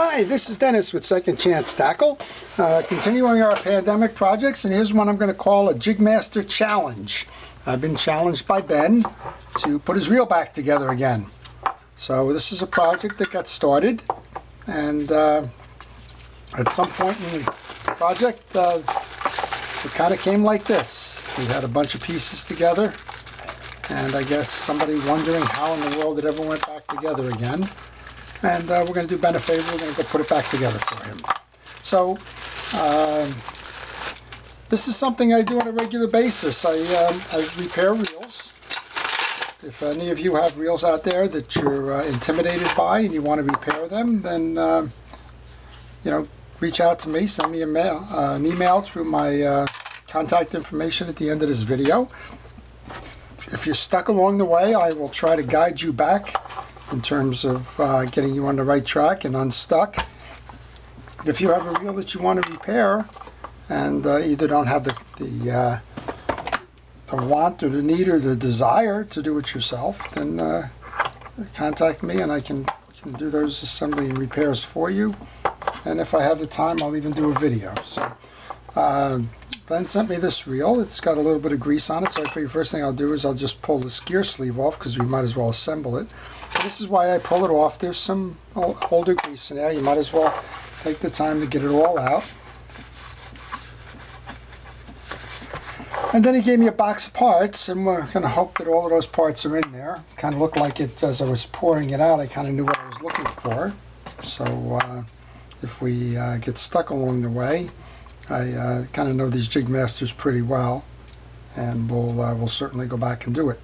Hi, this is Dennis with Second Chance Tackle, continuing our pandemic projects, and here's one I'm going to call a JigMaster Challenge. I've been challenged by Ben to put his reel back together again. So this is a project that got started, and at some point in the project it kind of came like this. We had a bunch of pieces together, and I guess somebody wondering how in the world it ever went back together again. And we're going to do Ben a favor, we're going to go put it back together for him. So, this is something I do on a regular basis. I repair reels. If any of you have reels out there that you're intimidated by and you want to repair them, then, you know, reach out to me, send me an email through my contact information at the end of this video. If you're stuck along the way, I will try to guide you back in terms of getting you on the right track and unstuck. If you have a reel that you want to repair and either don't have the want or the need or the desire to do it yourself, then contact me and I can do those assembly and repairs for you. And if I have the time, I'll even do a video. So Ben sent me this reel. It's got a little bit of grease on it, so I figure first thing I'll do is I'll just pull this gear sleeve off because we might as well assemble it. And this is why I pull it off. There's some older grease in there. You might as well take the time to get it all out. And then he gave me a box of parts, and we're going to hope that all of those parts are in there. Kind of looked like it as I was pouring it out. I kind of knew what I was looking for. So if we get stuck along the way, I kind of know these JigMasters pretty well, and we'll certainly go back and do it.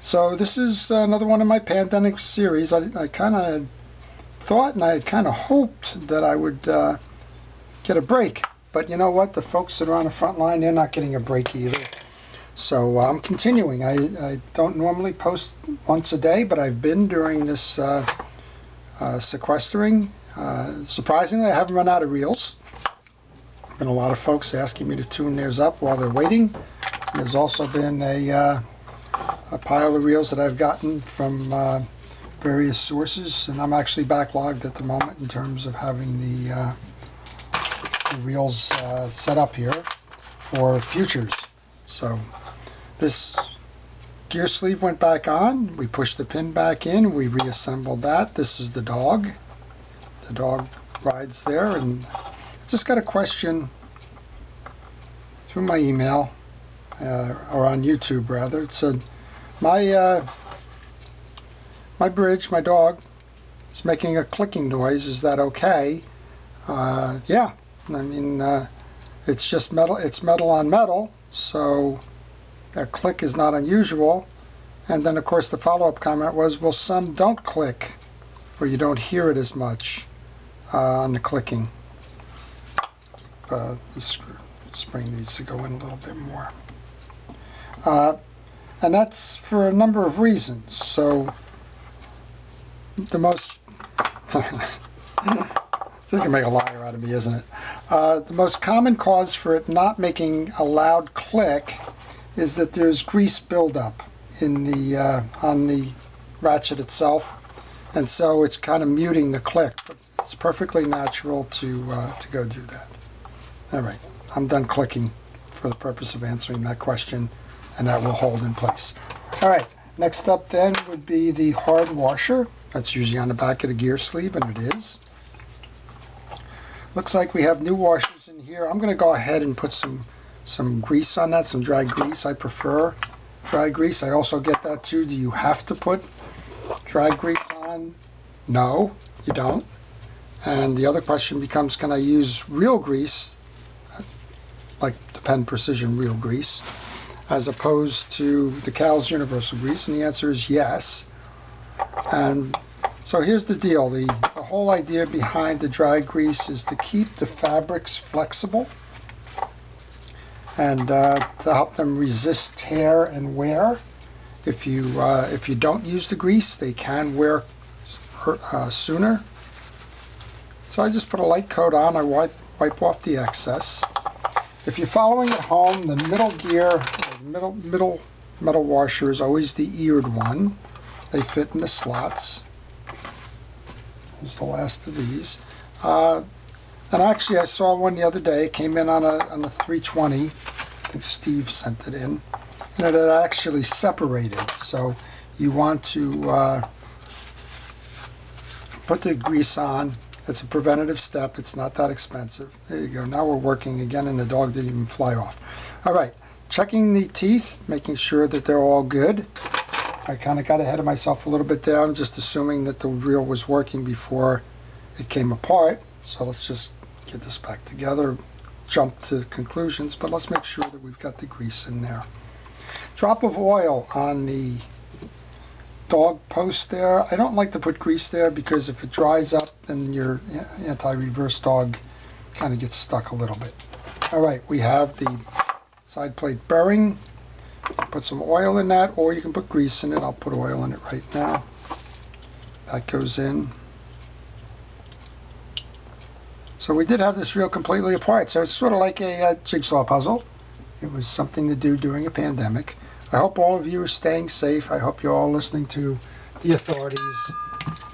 So this is another one of my pandemic series. I kind of thought and I had kind of hoped that I would get a break. But you know what? The folks that are on the front line, they're not getting a break either. So I'm continuing. I don't normally post once a day, but I've been during this sequestering. Surprisingly, I haven't run out of reels. There's been a lot of folks asking me to tune theirs up while they're waiting. And there's also been a pile of reels that I've gotten from various sources, and I'm actually backlogged at the moment in terms of having the reels set up here for futures. So this gear sleeve went back on, we pushed the pin back in, we reassembled that. This is the dog. The dog rides there, and just got a question through my email, or on YouTube rather. It said, my bridge, my dog, is making a clicking noise. Is that okay? Yeah. I mean, it's just metal. It's metal on metal, so a click is not unusual. And then, of course, the follow-up comment was, well, some don't click, or you don't hear it as much on the clicking. The spring needs to go in a little bit more. And that's for a number of reasons. So the most, this is going to make a liar out of me, isn't it? The most common cause for it not making a loud click is that there's grease buildup in the on the ratchet itself, and so it's kind of muting the click. But it's perfectly natural to go do that. All right, I'm done clicking for the purpose of answering that question, and that will hold in place. All right, next up then would be the hard washer. That's usually on the back of the gear sleeve, and it is. Looks like we have new washers in here. I'm going to go ahead and put some grease on that, some dry grease. I prefer dry grease. I also get that too. Do you have to put dry grease on? No, you don't. And the other question becomes, can I use real grease, like the Penn Precision Real Grease, as opposed to the Cal's Universal Grease? And the answer is yes. And so here's the deal. The whole idea behind the dry grease is to keep the fabrics flexible and to help them resist tear and wear. If you don't use the grease, they can wear sooner. So I just put a light coat on. I wipe off the excess. If you're following at home, the middle gear, the middle metal washer is always the eared one. They fit in the slots. Here's the last of these. And actually, I saw one the other day. It came in on a 320. I think Steve sent it in. And it had actually separated. So you want to put the grease on. It's a preventative step. It's not that expensive. There you go. Now we're working again, and the dog didn't even fly off. All right. Checking the teeth, making sure that they're all good. I kind of got ahead of myself a little bit there. I'm just assuming that the reel was working before it came apart. So let's just get this back together, jump to conclusions, but let's make sure that we've got the grease in there. Drop of oil on the dog post there. I don't like to put grease there because if it dries up, then your anti-reverse dog kind of gets stuck a little bit. All right, we have the side plate bearing. Put some oil in that, or you can put grease in it. I'll put oil in it right now. That goes in. So we did have this reel completely apart. So it's sort of like a jigsaw puzzle. It was something to do during a pandemic. I hope all of you are staying safe. I hope you're all listening to the authorities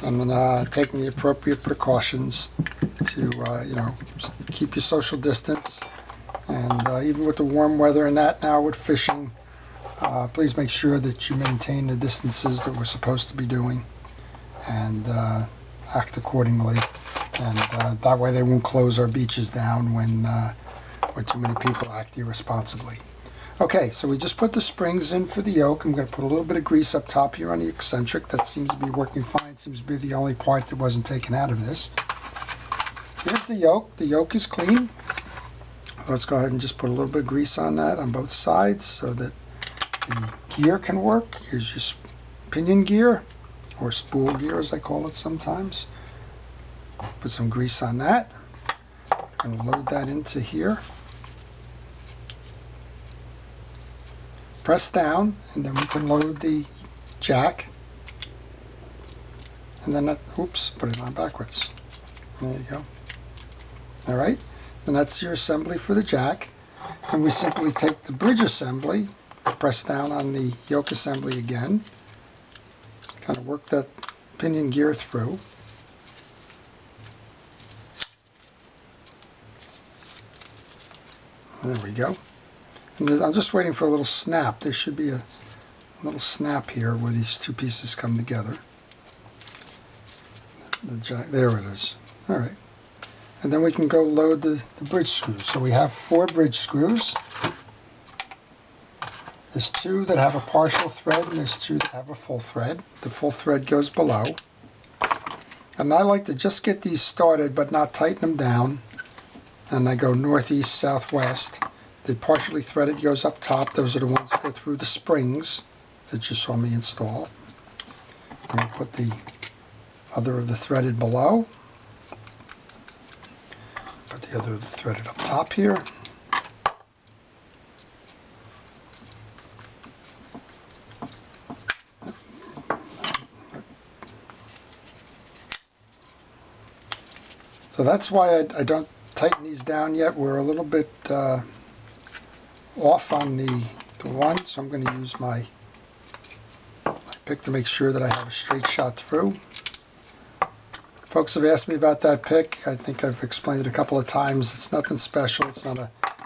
and taking the appropriate precautions to, keep your social distance. And even with the warm weather and that now with fishing, please make sure that you maintain the distances that we're supposed to be doing and act accordingly. And that way they won't close our beaches down when too many people act irresponsibly. Okay, so we just put the springs in for the yoke. I'm going to put a little bit of grease up top here on the eccentric. That seems to be working fine. Seems to be the only part that wasn't taken out of this. Here's the yoke. The yoke is clean. Let's go ahead and just put a little bit of grease on that on both sides so that the gear can work. Here's your pinion gear, or spool gear as I call it sometimes. Put some grease on that. I'm going to load that into here. Press down, and then we can load the jack. And then put it on backwards. There you go. All right, and that's your assembly for the jack. And we simply take the bridge assembly, press down on the yoke assembly again, kind of work that pinion gear through. There we go. And I'm just waiting for a little snap. There should be a little snap here where these two pieces come together. There it is. All right. And then we can go load the bridge screws. So we have 4 bridge screws. There's 2 that have a partial thread and there's 2 that have a full thread. The full thread goes below. And I like to just get these started but not tighten them down. And I go northeast, southwest. The partially threaded goes up top. Those are the ones that go through the springs that you saw me install. And I'll put the other of the threaded below. Put the other of the threaded up top here. So that's why I don't tighten these down yet. We're a little bit off on the one, so I'm going to use my pick to make sure that I have a straight shot through. Folks have asked me about that pick. I think I've explained it a couple of times. It's nothing special. It's not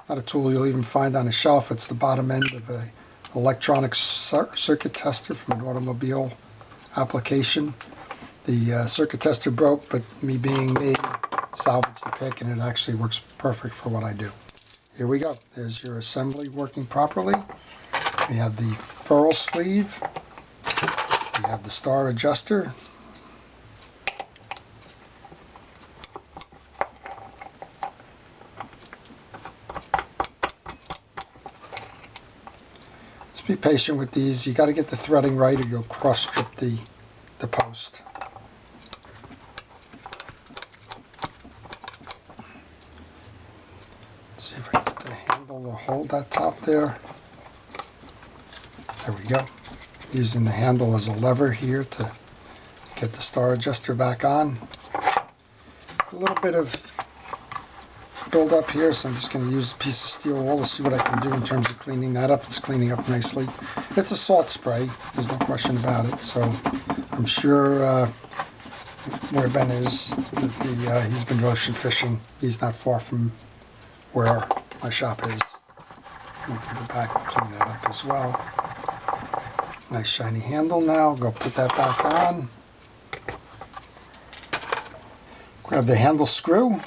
a tool you'll even find on a shelf. It's the bottom end of an electronic circuit tester from an automobile application. The circuit tester broke, but me being me, salvaged the pick, and it actually works perfect for what I do. Here we go. There's your assembly working properly. We have the ferrule sleeve. We have the star adjuster. Just be patient with these. You got to get the threading right or you'll cross strip the post. See if I can get the handle to hold that top there. There we go. Using the handle as a lever here to get the star adjuster back on. A little bit of build up here, so I'm just going to use a piece of steel wool to see what I can do in terms of cleaning that up. It's cleaning up nicely. It's a salt spray, there's no question about it, so I'm sure where Ben is. He's been ocean fishing. He's not far from where my shop is. I'll put it back and clean that up as well. Nice shiny handle now. Go put that back on. Grab the handle screw.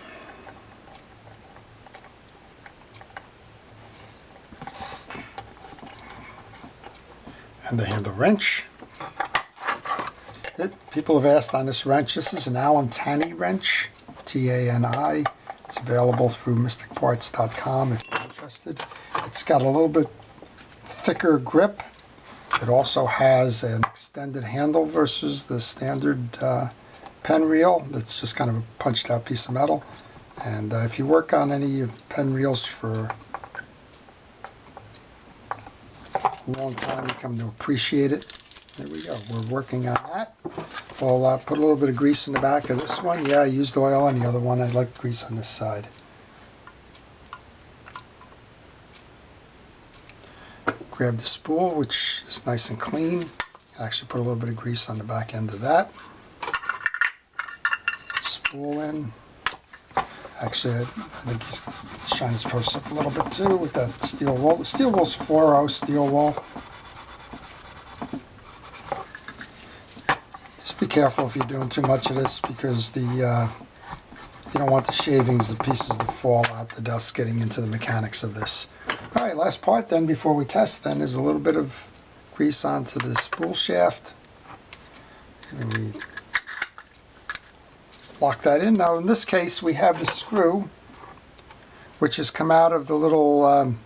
And the handle wrench. People have asked on this wrench. This is an Allen Tani wrench, T-A-N-I. It's available through mysticparts.com if you're interested. It's got a little bit thicker grip. It also has an extended handle versus the standard Penn reel. It's just kind of a punched out piece of metal. And if you work on any Penn reels for a long time, you come to appreciate it. There we go. We're working on that. We'll put a little bit of grease in the back of this one. Yeah, I used oil on the other one. I'd like grease on this side. Grab the spool, which is nice and clean. Actually put a little bit of grease on the back end of that. Spool in. Actually, I think he's shining his posts up a little bit too with that steel wool. The steel wool's 4-0 steel wool. Just be careful if you're doing too much of this, because you don't want the shavings, the pieces to fall out, the dust getting into the mechanics of this. All right, last part then before we test then is a little bit of grease onto the spool shaft. And we lock that in. Now in this case we have the screw which has come out of the little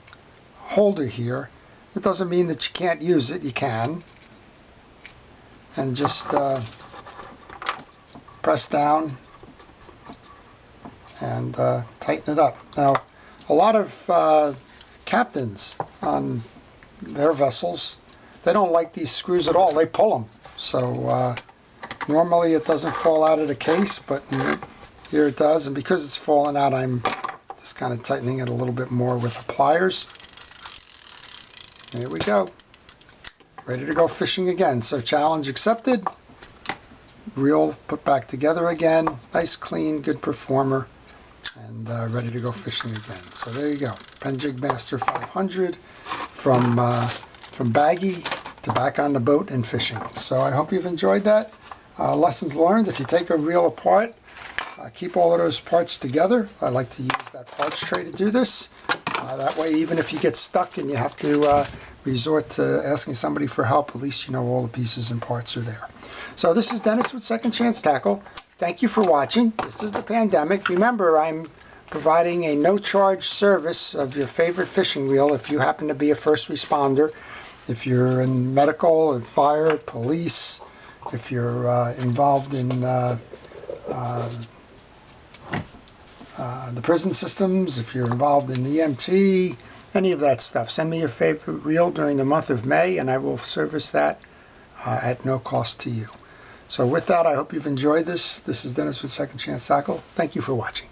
holder here. It doesn't mean that you can't use it. You can. And just press down and tighten it up. Now a lot of captains on their vessels, they don't like these screws at all. They pull them. So normally it doesn't fall out of the case, but here it does. And because it's fallen out, I'm just kind of tightening it a little bit more with the pliers. There we go. Ready to go fishing again. So challenge accepted. Reel put back together again. Nice, clean, good performer. And ready to go fishing again. So there you go. Penn JigMaster 500 from baggy to back on the boat and fishing. So I hope you've enjoyed that. Lessons learned: if you take a reel apart, keep all of those parts together. I like to use that parts tray to do this. That way, even if you get stuck and you have to resort to asking somebody for help, at least you know all the pieces and parts are there. So this is Dennis with Second Chance Tackle. Thank you for watching. This is the pandemic. Remember, I'm providing a no-charge service of your favorite fishing reel if you happen to be a first responder, if you're in medical and fire, police, if you're involved in the prison systems, if you're involved in EMT, any of that stuff. Send me your favorite reel during the month of May and I will service that at no cost to you. So with that, I hope you've enjoyed this. This is Dennis with Second Chance Tackle. Thank you for watching.